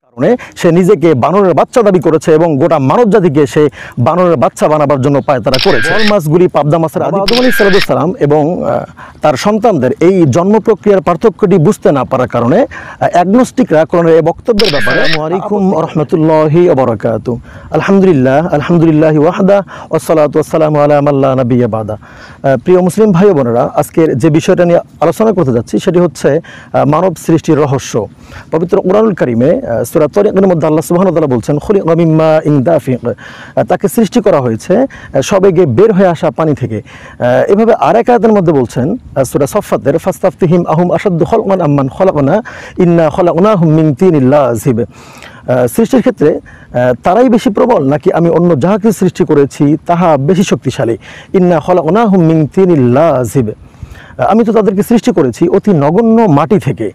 কারণে সে নিজেকে বানরের বাচ্চা দাবি করেছে এবং গোটা মানব জাতিকে সে বানরের বাচ্চা বানাবার জন্য পায়তারা করেছে। বল মাছগুলি পাবদা মাছের আদম আলাইহিস সালাম এবং তার সন্তানদের এই জন্ম প্রক্রিয়ার পার্থক্যটি বুঝতে না পারার কারণে অ্যাগনোস্টিকরা কোরআনের এই বক্তব্যের ব্যাপারে আসসালামু আলাইকুম ওয়া রাহমাতুল্লাহি ওয়া বারাকাতুহু আলহামদুলিল্লাহি ওয়াহদা ওয়াসসালাতু ওয়াসসালামু আলা মান লা নাবিয়্যা বাদা। প্রিয় মুসলিম ভাই ও বোনেরা, আজকের যে বিষয়টা নিয়ে আলোচনা করতে যাচ্ছি সেটি হচ্ছে মানব সৃষ্টির রহস্য। পবিত্র কোরআনুল কারীমে সূরা তারিকের মধ্যে আল্লাহ সুবহানাহু ওয়া তাআলা বলছেন খুলিকা মিন মাইন দাফিক, তাকে সৃষ্টি করা হয়েছে সবেগে বের হয়ে আসা পানি থেকে। এভাবে আরেক আয়াতের মধ্যে বলছেন সূরা সাফফাতের ফাস্তাফতিহিম আহুম আশাদ্দু খালকান আম্মান খালাকনা ইন্না খালাকনাহুম মিন তিনিল লাযিব। সৃষ্টির ক্ষেত্রে তারাই বেশি প্রবল নাকি আমি অন্য যাহাকে সৃষ্টি করেছি তাহা বেশি শক্তিশালী। ইন্না খালাকনাহুম মিন তিনিল লাযিব, আমি তো তাদেরকে সৃষ্টি করেছি অতি নগণ্য মাটি থেকে।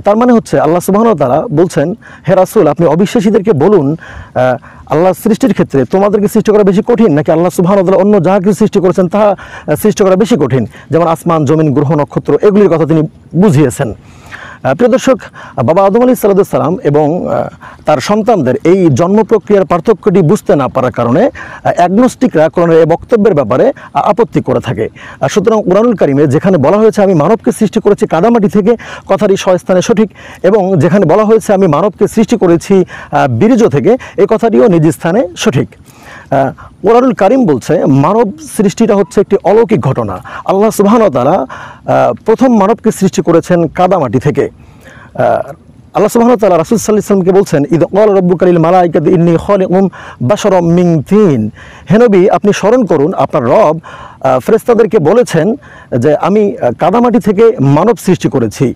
তার মানে হচ্ছে আল্লাহ সুবহানাহু ওয়া তাআলা বলছেন, হে রাসূল আপনি অবিশ্বাসীদেরকে বলুন আল্লাহ সৃষ্টির ক্ষেত্রে তোমাদেরকে সৃষ্টি করা বেশি কঠিন নাকি আল্লাহ সুবহানাহু ওয়া তাআলা অন্য যাহা কিছু সৃষ্টি করেছেন তাহা সৃষ্টি করা বেশি কঠিন, যেমন আসমান জমিন গ্রহ নক্ষত্র এগুলির কথা তিনি বুঝিয়েছেন। প্রিয় দর্শক, বাবা আদম আলাইহিস সালাম এবং তার সন্তানদের এই জন্ম প্রক্রিয়ার পার্থক্যটি বুঝতে না পারার কারণে অ্যাগনোস্টিকরা কোরআনের এই বক্তব্যের ব্যাপারে আপত্তি করে থাকে। সুতরাং কোরআনুল কারীমে যেখানে বলা হয়েছে আমি মানবকে সৃষ্টি করেছি কাদামাটি থেকে, কথাটি স্বস্থানে সঠিক, এবং যেখানে বলা হয়েছে আমি মানবকে সৃষ্টি করেছি বীর্য থেকে, এই কথাটিও নিজ স্থানে সঠিক। কোরআনুল কারীম বলছে মানব সৃষ্টিটা হচ্ছে একটি অলৌকিক ঘটনা। আল্লাহ সুবহানাহু ওয়া তাআলা প্রথম মানবকে সৃষ্টি করেছেন কাদামাটি থেকে। আল্লাহ সুবহানাহু ওয়া তাআলা রাসূল সাল্লাল্লাহু আলাইহি ওয়াসাল্লামকে বলছেন ইদ ক্বালা রাব্বুকা লিল মালাইকাতি ইন্নী খালিকুম বাশারাম মিন তিন। হে নবী, আপনি স্মরণ করুন আপনার রব ফেরেশতাদেরকে বলেছেন যে আমি কাদামাটি থেকে মানব সৃষ্টি করেছি।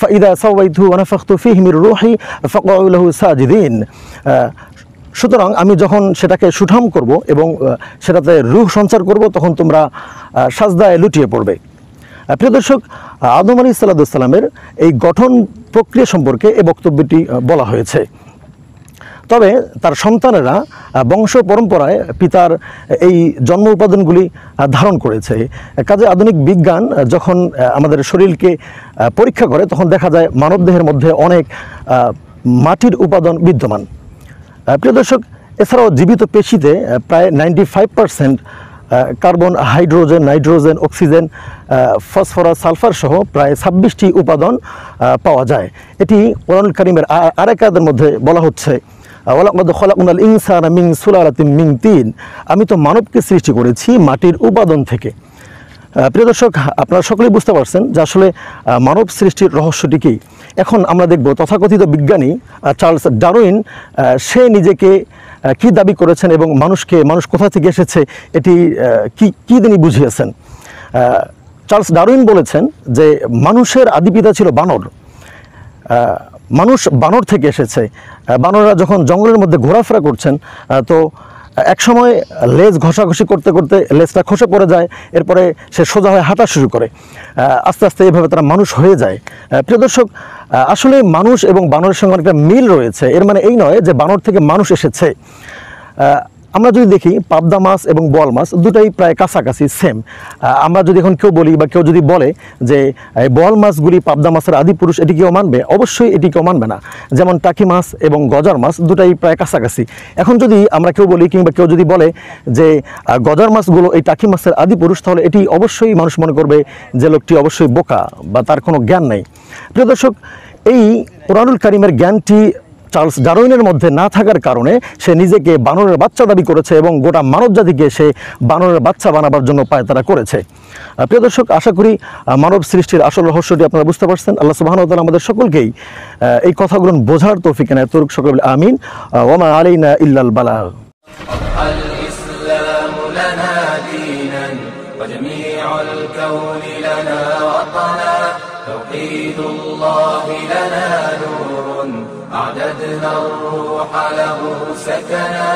ফাইদা সাওয়াইতু ওয়া নাফাখতু ফীহি মির রূহি ফাকউ লাহু সাজিদিন। সুতরাং আমি যখন সেটাকে সুঠাম করব এবং সেটাতে রূহ সঞ্চার করব তখন তোমরা সাজদায় লুটিয়ে পড়বে। প্রিয় দর্শক, আদম আলাইহিস সালামের এই গঠন প্রক্রিয়া সম্পর্কে এই বক্তব্যটি বলা হয়েছে। তবে তার সন্তানেরা বংশ পরম্পরায় পিতার এই জন্ম উপাদানগুলি ধারণ করেছে। কাজে আধুনিক বিজ্ঞান যখন আমাদের শরীরকে পরীক্ষা করে তখন দেখা যায় মানবদেহের মধ্যে অনেক মাটির উপাদান বিদ্যমান। প্রিয় দর্শক, এছাড়াও জীবিত পেশিতে প্রায় 95% carbon, hydrogen, nitrogen, oxygen, phosphorus, sulphur সহ প্রায় 26টি উপাদান পাওয়া যায়। এটি কোরআনুল কারীমের আরেক আয়াতের মধ্যে বলা হচ্ছে ওয়ালাকাদ খালাকনাল ইনসানা মিন সুলালাতিন মিন তিন, আমি তো মানবকে সৃষ্টি করেছি মাটির উপাদান থেকে। প্রিয় দর্শক, আপনারা সকলেই বুঝতে পারছেন যে আসলে মানব সৃষ্টির রহস্যটি কী। এখন আমরা দেখব তথাকথিত বিজ্ঞানী চার্লস ডারউইন সে নিজেকে কি দাবি করেছেন এবং মানুষ কোথা থেকে এসেছে এটি কি তিনি বুঝিয়েছেন। চার্লস ডারউইন বলেছেন যে মানুষের আদিপিতা ছিল বানর, মানুষ বানর থেকে এসেছে। বানররা যখন জঙ্গলের মধ্যে ঘোরাফেরা করছেন তো একসময় লেজ ঘষাঘষি করতে করতে লেজটা খসে পড়ে যায়, এরপরে সে সোজা হয়ে হাঁটা শুরু করে, আস্তে আস্তে এইভাবে তারা মানুষ হয়ে যায়। প্রিয় দর্শক, আসলে মানুষ এবং বানরের সঙ্গে অনেকটা মিল রয়েছে। এর মানে এই নয় যে বানর থেকে মানুষ এসেছে। আমরা যদি দেখি পাবদা মাছ এবং বোয়াল মাছ দুটাই প্রায় কাছাকাছি সেম। আমরা যদি এখন কেউ বলি বা কেউ যদি বলে যে বোয়াল মাছগুলি পাবদা মাছের আদি পুরুষ, এটি কেউ মানবে? অবশ্যই এটি কেউ মানবে না। যেমন টাকি মাছ এবং গজার মাছ দুটাই প্রায় কাছাকাছি। এখন যদি আমরা কেউ বলি কিংবা কেউ যদি বলে যে গজার মাছগুলো এই টাকি মাছের আদি পুরুষ, তাহলে এটি অবশ্যই মানুষ মনে করবে যে লোকটি অবশ্যই বোকা বা তার কোনো জ্ঞান নেই। প্রিয় দর্শক, এই কোরআনুল কারীমের জ্ঞানটি চার্লস ডারউইনের মধ্যে না থাকার কারণে সে নিজেকে বানরের বাচ্চা দাবি করেছে এবং গোটা মানব জাতিকে সে বানরের বাচ্চা বানাবার জন্য পায়তারা করেছে। প্রিয় দর্শক, আশা করি মানব সৃষ্টির আসল রহস্যটি আপনারা বুঝতে পারছেন। আল্লাহ সুবহানাহু ওয়া তাআলা আমাদের সকলকেই এই কথাগুলো বোঝার তৌফিক এনায়েত করুক। সকলে আমিন। ওয়া মা আলাইনা ইল্লাল বালাগ। توحيد الله لنا نور أعددنا الروح له سكنا.